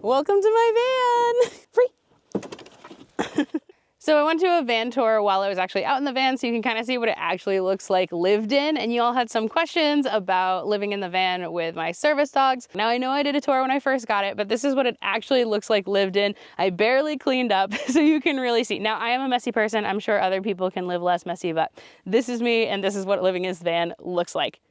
Welcome to my van. Free. So I went to a van tour while I was actually out in the van, so you can kind of see what it actually looks like lived in. And you all had some questions about living in the van with my service dogs. Now I know I did a tour when I first got it, but this is what it actually looks like lived in. I barely cleaned up, so you can really see. Now I am a messy person. I'm sure other people can live less messy, but this is me, and this is what living in this van looks like.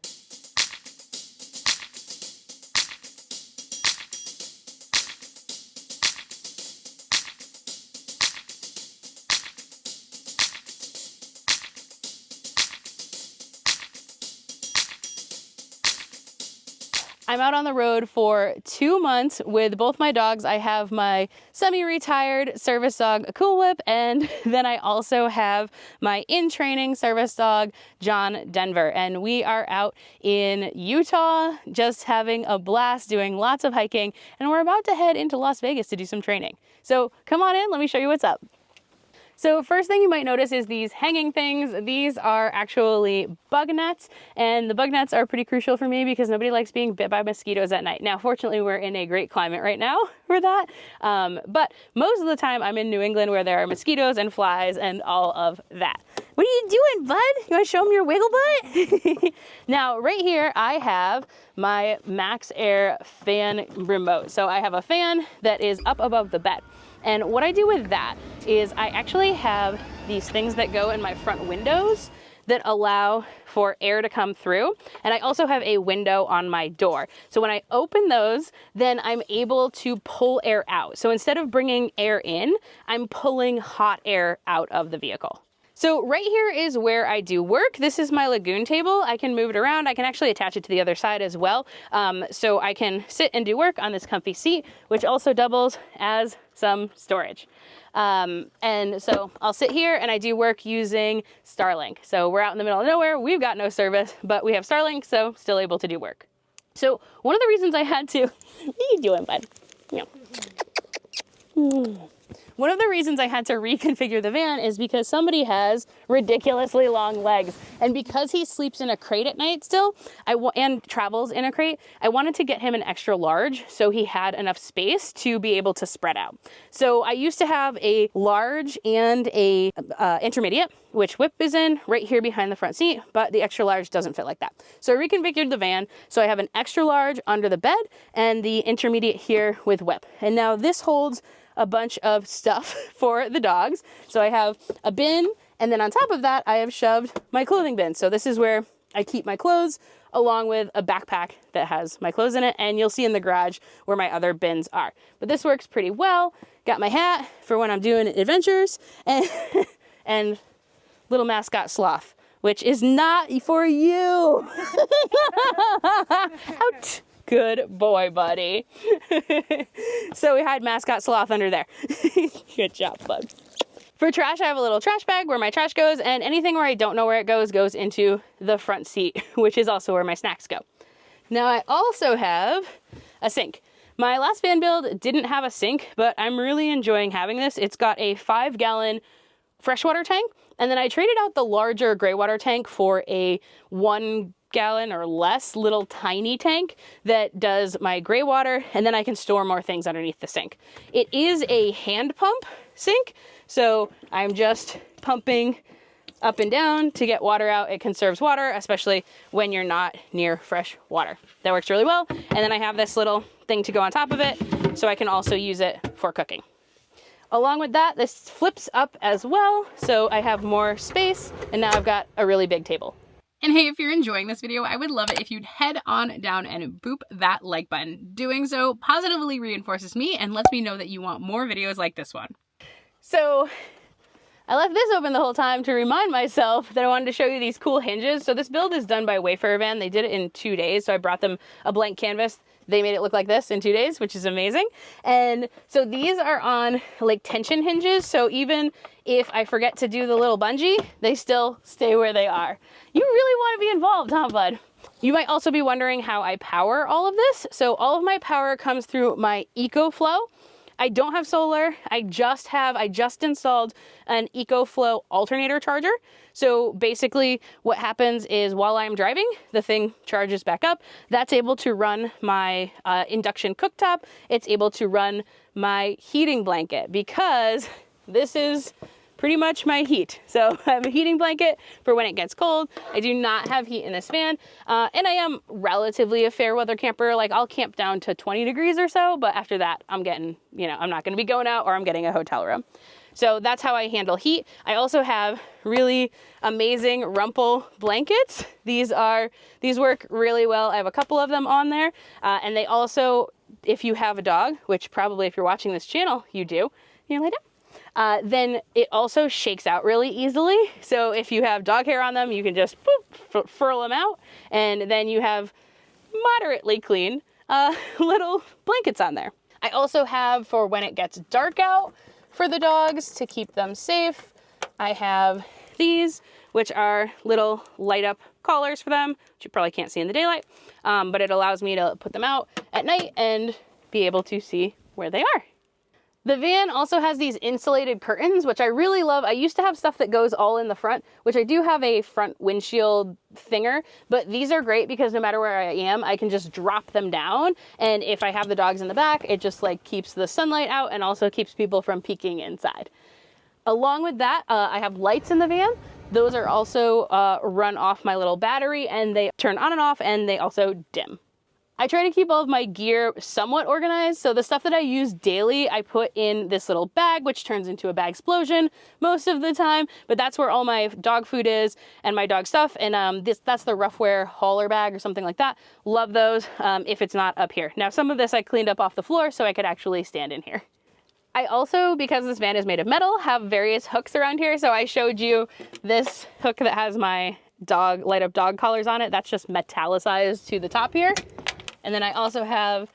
I'm out on the road for 2 months with both my dogs. I have my semi-retired service dog, Cool Whip, and then I also have my in-training service dog, John Denver. And we are out in Utah, just having a blast, doing lots of hiking, and we're about to head into Las Vegas to do some training. So come on in, let me show you what's up. So first thing you might notice is these hanging things. These are actually bug nets, and the bug nets are pretty crucial for me because nobody likes being bit by mosquitoes at night. Now, fortunately, we're in a great climate right now for that, but most of the time I'm in New England where there are mosquitoes and flies and all of that. What are you doing, bud? You want to show them your wiggle butt? Now, right here, I have my Max Air fan remote. So I have a fan that is up above the bed. And what I do with that is I actually have these things that go in my front windows that allow for air to come through. And I also have a window on my door. So when I open those, then I'm able to pull air out. So instead of bringing air in, I'm pulling hot air out of the vehicle. So right here is where I do work. This is my lagoon table. I can move it around. I can actually attach it to the other side as well. So I can sit and do work on this comfy seat, which also doubles as some storage. And so I'll sit here and I do work using Starlink. So we're out in the middle of nowhere. We've got no service, but we have Starlink, so still able to do work. So one of the reasons I had to, what are you doing, bud? Yeah. One of the reasons I had to reconfigure the van is because somebody has ridiculously long legs. And because he sleeps in a crate at night still, and travels in a crate, I wanted to get him an extra large so he had enough space to be able to spread out. So I used to have a large and a intermediate, which Whip is in right here behind the front seat, but the extra large doesn't fit like that. So I reconfigured the van so I have an extra large under the bed and the intermediate here with Whip. And now this holds a bunch of stuff for the dogs. So I have a bin, and then on top of that, I have shoved my clothing bin. So this is where I keep my clothes, along with a backpack that has my clothes in it, and you'll see in the garage where my other bins are. But this works pretty well. Got my hat for when I'm doing adventures, and little mascot Sloth, which is not for you. Ouch. Good boy, buddy. So we had mascot Sloth under there. Good job, bud. For trash, I have a little trash bag where my trash goes, and anything where I don't know where it goes into the front seat, which is also where my snacks go. Now I also have a sink. My last van build didn't have a sink, but I'm really enjoying having this. It's got a 5-gallon freshwater tank, and then I traded out the larger gray water tank for a 1-gallon or less little tiny tank that does my gray water, and then I can store more things underneath the sink. It is a hand pump sink, so I'm just pumping up and down to get water out. It conserves water, especially when you're not near fresh water. That works really well. And then I have this little thing to go on top of it, so I can also use it for cooking. Along with that, this flips up as well, so I have more space, and now I've got a really big table. And hey, if you're enjoying this video, I would love it if you'd head on down and boop that like button. Doing so positively reinforces me and lets me know that you want more videos like this one. So I left this open the whole time to remind myself that I wanted to show you these cool hinges. So this build is done by Wayfarer Van. They did it in 2 days, so I brought them a blank canvas. They made it look like this in 2 days, which is amazing. And so these are on like tension hinges. So even if I forget to do the little bungee, they still stay where they are. You really want to be involved, huh, bud? You might also be wondering how I power all of this. So all of my power comes through my EcoFlow. I don't have solar. I just installed an EcoFlow alternator charger. So basically what happens is while I'm driving, the thing charges back up. That's able to run my induction cooktop. It's able to run my heating blanket because this is pretty much my heat. So I have a heating blanket for when it gets cold. I do not have heat in this van. And I am relatively a fair weather camper. Like I'll camp down to 20 degrees or so, but after that I'm getting, I'm not gonna be going out or I'm getting a hotel room. So that's how I handle heat. I also have really amazing Rumple blankets. These work really well. I have a couple of them on there. And they also, if you have a dog, which probably if you're watching this channel, you do, you lay down. Then it also shakes out really easily. So if you have dog hair on them, you can just furl them out, and then you have moderately clean little blankets on there. I also have, for when it gets dark out for the dogs to keep them safe, I have these, which are little light up collars for them, which you probably can't see in the daylight, but it allows me to put them out at night and be able to see where they are. The van also has these insulated curtains, which I really love. I used to have stuff that goes all in the front, which I do have a front windshield thinger, but these are great because no matter where I am, I can just drop them down. And if I have the dogs in the back, it just like keeps the sunlight out and also keeps people from peeking inside. Along with that, I have lights in the van. Those are also run off my little battery, and they turn on and off, and they also dim. I try to keep all of my gear somewhat organized. So the stuff that I use daily, I put in this little bag, which turns into a bag explosion most of the time, but that's where all my dog food is and my dog stuff. And that's the Roughwear hauler bag or something like that. Love those if it's not up here. Now, some of this I cleaned up off the floor so I could actually stand in here. I also, because this van is made of metal, have various hooks around here. So I showed you this hook that has my light up dog collars on it. That's just metallicized to the top here. And then I also have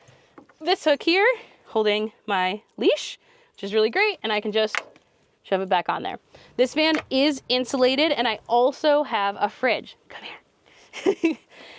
this hook here holding my leash, which is really great. And I can just shove it back on there. This van is insulated, and I also have a fridge. Come here.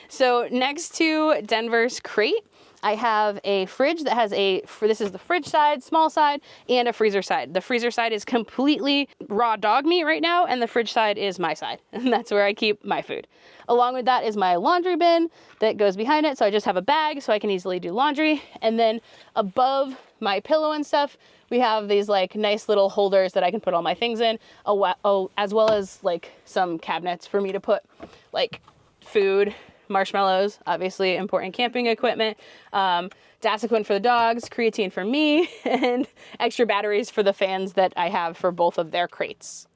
So next to Denver's crate, I have a fridge that has this is the fridge side, small side, and a freezer side. The freezer side is completely raw dog meat right now, and the fridge side is my side. And that's where I keep my food. Along with that is my laundry bin that goes behind it. So I just have a bag so I can easily do laundry. And then above my pillow and stuff, we have these like nice little holders that I can put all my things in, as well as like some cabinets for me to put like food, marshmallows, obviously important camping equipment, Dasiquin for the dogs, creatine for me, and extra batteries for the fans that I have for both of their crates.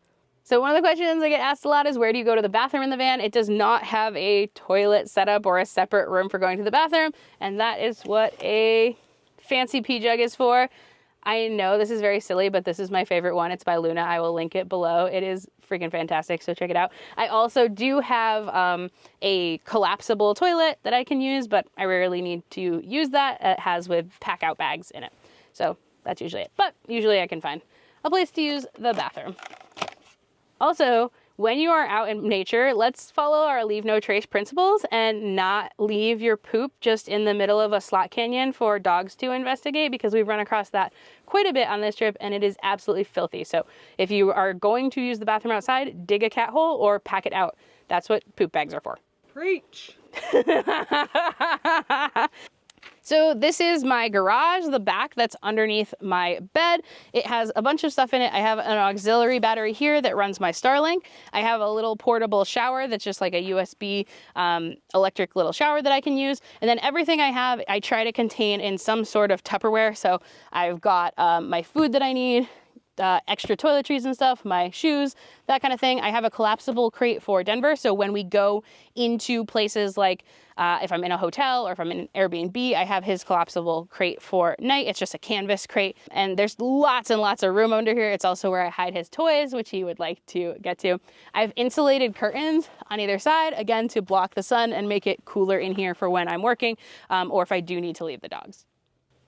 So one of the questions I get asked a lot is, where do you go to the bathroom in the van? It does not have a toilet setup or a separate room for going to the bathroom, and that is what a fancy pee jug is for. I know this is very silly, but this is my favorite one. It's by Luna. I will link it below. It is freaking fantastic, so check it out. I also do have a collapsible toilet that I can use, but I rarely need to use that. It has with pack-out bags in it. So that's usually it. But usually I can find a place to use the bathroom. Also, when you are out in nature, let's follow our leave no trace principles and not leave your poop just in the middle of a slot canyon for dogs to investigate, because we've run across that quite a bit on this trip and it is absolutely filthy. So if you are going to use the bathroom outside, dig a cat hole or pack it out. That's what poop bags are for. Preach. So this is my garage, the back that's underneath my bed. It has a bunch of stuff in it. I have an auxiliary battery here that runs my Starlink. I have a little portable shower that's just like a USB electric little shower that I can use. And then everything I have, I try to contain in some sort of Tupperware. So I've got my food that I need, extra toiletries and stuff, my shoes, that kind of thing. I have a collapsible crate for Denver. So when we go into places like if I'm in a hotel or if I'm in an Airbnb, I have his collapsible crate for night. It's just a canvas crate. And there's lots and lots of room under here. It's also where I hide his toys, which he would like to get to. I have insulated curtains on either side, again, to block the sun and make it cooler in here for when I'm working or if I do need to leave the dogs.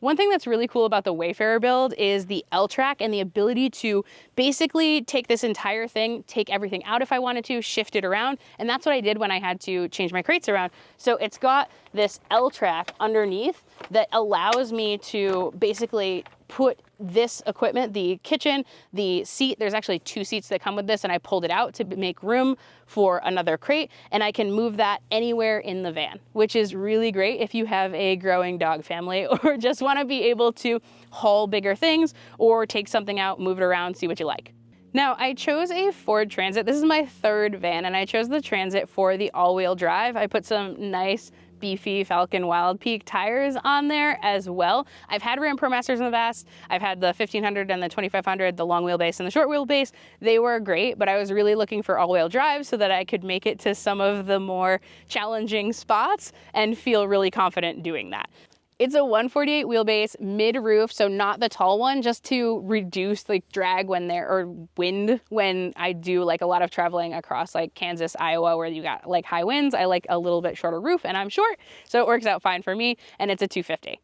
One thing that's really cool about the Wayfarer build is the L-track and the ability to basically take this entire thing, take everything out if I wanted to, shift it around. And that's what I did when I had to change my crates around. So it's got this L-track underneath that allows me to basically put this equipment, the kitchen, the seat, there's actually 2 seats that come with this, and I pulled it out to make room for another crate, and I can move that anywhere in the van, which is really great if you have a growing dog family or just want to be able to haul bigger things or take something out, move it around, see what you like. Now, I chose a Ford Transit. This is my 3rd van, and I chose the Transit for the all-wheel drive. I put some nice beefy Falcon Wild Peak tires on there as well. I've had Ram ProMasters in the past. I've had the 1500 and the 2500, the long wheelbase and the short wheelbase. They were great, but I was really looking for all-wheel drive so that I could make it to some of the more challenging spots and feel really confident doing that. It's a 148 wheelbase, mid-roof, so not the tall one, just to reduce like drag or wind when I do like a lot of traveling across like Kansas, Iowa, where you got like high winds. I like a little bit shorter roof, and I'm short, so it works out fine for me, and it's a 250.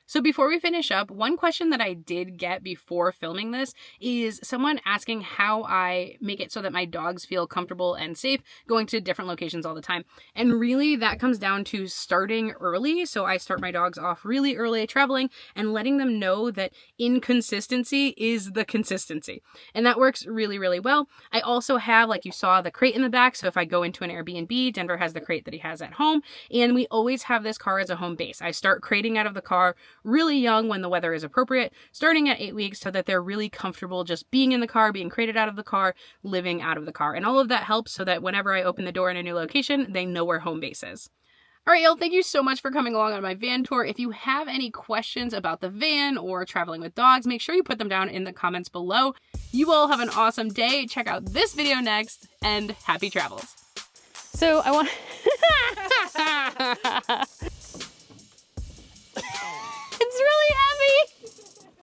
So before we finish up, one question that I did get before filming this is someone asking how I make it so that my dogs feel comfortable and safe going to different locations all the time. And really that comes down to starting early. So I start my dogs off really early traveling and letting them know that inconsistency is the consistency. And that works really, really well. I also have, like you saw, the crate in the back. So if I go into an Airbnb, Denver has the crate that he has at home. And we always have this car as a home base. I start crating out of the car really young when the weather is appropriate, starting at 8 weeks so that they're really comfortable just being in the car, being crated out of the car, living out of the car. And all of that helps so that whenever I open the door in a new location, they know where home base is. All right, y'all, thank you so much for coming along on my van tour. If you have any questions about the van or traveling with dogs, make sure you put them down in the comments below. You all have an awesome day. Check out this video next, and happy travels. So I want... It's really heavy.